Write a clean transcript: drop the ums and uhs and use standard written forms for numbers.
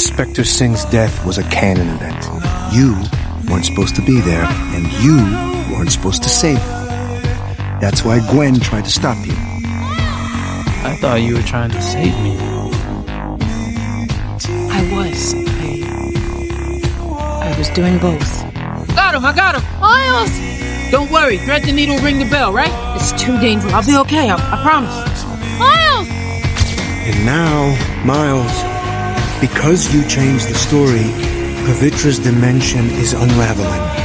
Inspector Singh's death was a canon event. You weren't supposed to be there, and you weren't supposed to save him. That's why Gwen tried to stop you. I thought you were trying to save me. I was doing both. Got him, I got him! Miles! Don't worry, thread the needle, ring the bell, right? It's too dangerous. I'll be okay, I promise. Miles! And now, Miles, because you changed the story, Pavitra's dimension is unraveling.